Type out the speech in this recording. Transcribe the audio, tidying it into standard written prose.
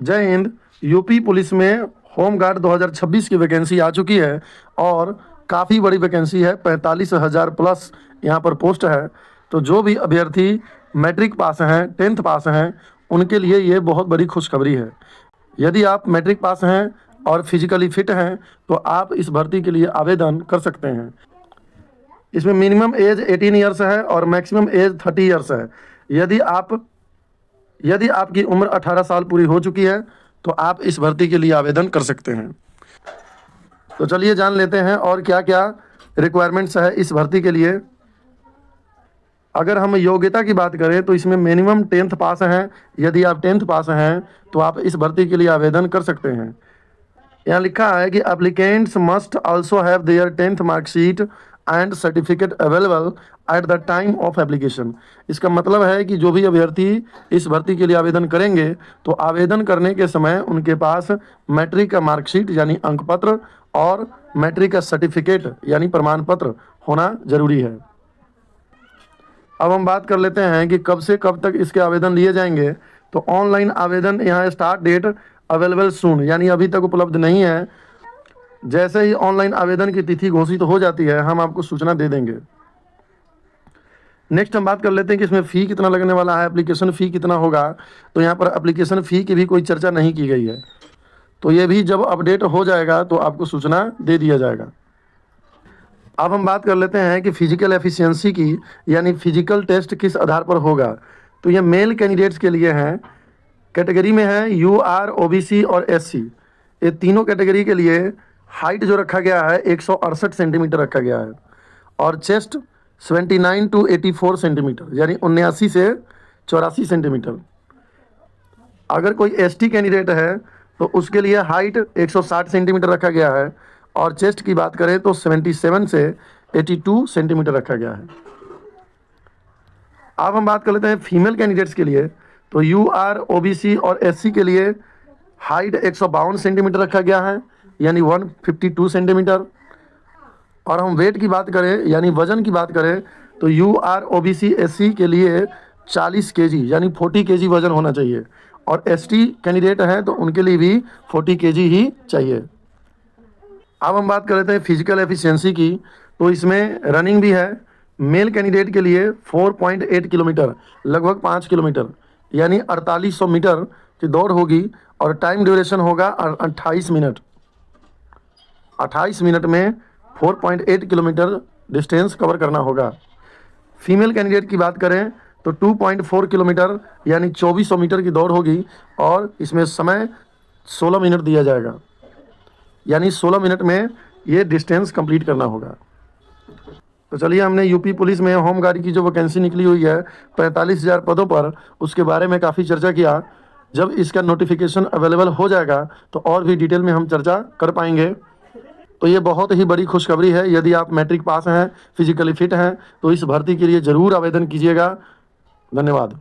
जय Hind. UP police में home guard 2026 की वैकेंसी आ चुकी है और काफ़ी बड़ी वैकेंसी है। 45,000 प्लस यहाँ पर पोस्ट है। तो जो भी अभ्यर्थी मैट्रिक पास हैं, 10th पास हैं, उनके लिए ये बहुत बड़ी खुशखबरी है। यदि आप मैट्रिक पास हैं और फिजिकली फिट हैं तो आप इस भर्ती के लिए आवेदन कर सकते हैं। इसमें मिनिमम एज 18 ईयर्स है और मैक्सिमम एज 30 ईयर्स है। यदि आप यदि आपकी उम्र 18 साल पूरी हो चुकी है तो आप इस भर्ती के लिए आवेदन कर सकते हैं। तो चलिए जान लेते हैं और क्या क्या रिक्वायरमेंट्स है इस भर्ती के लिए। अगर हम योग्यता की बात करें तो इसमें मिनिमम 10th पास हैं। यदि आप 10th पास हैं तो आप इस भर्ती के लिए आवेदन कर सकते हैं। यहाँ लिखा है कि applicants must also have their 10th marksheet and certificate available at the time of application. इसका मतलब है कि जो भी अभ्यर्थी इस भर्ती के लिए आवेदन करेंगे तो आवेदन करने के समय उनके पास मैट्रिक का मार्कशीट यानी अंक पत्र और मैट्रिक का सर्टिफिकेट यानी प्रमाण पत्र होना जरूरी है। अब हम बात कर लेते हैं कि कब से कब तक इसके आवेदन लिए जाएंगे। तो ऑनलाइन आवेदन यहाँ स्टार्ट डेट अवेलेबल सून यानी अभी तक उपलब्ध नहीं है। जैसे ही ऑनलाइन आवेदन की तिथि घोषित हो जाती है हम आपको सूचना दे देंगे। नेक्स्ट हम बात कर लेते हैं कि इसमें फ़ी कितना लगने वाला है, एप्लीकेशन फ़ी कितना होगा। तो यहाँ पर एप्लीकेशन फ़ी की भी कोई चर्चा नहीं की गई है। तो ये भी जब अपडेट हो जाएगा तो आपको सूचना दे दिया जाएगा। अब हम बात कर लेते हैं कि फिजिकल एफिशिएंसी की यानी फिजिकल टेस्ट किस आधार पर होगा। तो ये मेल कैंडिडेट्स के लिए हैं। कैटेगरी में है यूआर, ओबीसी और एससी। ये तीनों कैटेगरी के लिए हाइट जो रखा गया है 168 सेंटीमीटर रखा गया है और चेस्ट 79 to 84 सेंटीमीटर यानी 79 से 84 सेंटीमीटर। अगर कोई एसटी कैंडिडेट है तो उसके लिए हाइट 160 सेंटीमीटर रखा गया है और चेस्ट की बात करें तो 77 से 82 सेंटीमीटर रखा गया है। अब हम बात कर लेते हैं फीमेल कैंडिडेट्स के लिए। तो यूआर, ओबीसी और एससी के लिए हाइट 152 सेंटीमीटर रखा गया है यानी 152 सेंटीमीटर। और हम वेट की बात करें यानी वजन की बात करें तो यूआर, ओबीसी, एससी के लिए 40 केजी यानी 40 केजी वजन होना चाहिए और एसटी कैंडिडेट हैं तो उनके लिए भी 40 केजी ही चाहिए। अब हम बात कर लेते हैं फिजिकल एफिशिएंसी की। तो इसमें रनिंग भी है। मेल कैंडिडेट के लिए 4.8 किलोमीटर लगभग 5 किलोमीटर यानी 4800 मीटर की दौड़ होगी और टाइम ड्यूरेशन होगा 28 मिनट। 28 मिनट में 4.8 किलोमीटर डिस्टेंस कवर करना होगा। फीमेल कैंडिडेट की बात करें तो 2.4 किलोमीटर यानी 2400 मीटर की दौड़ होगी और इसमें समय 16 मिनट दिया जाएगा यानी 16 मिनट में ये डिस्टेंस कंप्लीट करना होगा। तो चलिए हमने यूपी पुलिस में होमगार्ड की जो वैकेंसी निकली हुई है 45,000 पदों पर उसके बारे में काफ़ी चर्चा किया। जब इसका नोटिफिकेशन अवेलेबल हो जाएगा तो और भी डिटेल में हम चर्चा कर पाएंगे। तो ये बहुत ही बड़ी खुशखबरी है। यदि आप मैट्रिक पास हैं, फिजिकली फिट हैं तो इस भर्ती के लिए ज़रूर आवेदन कीजिएगा। धन्यवाद।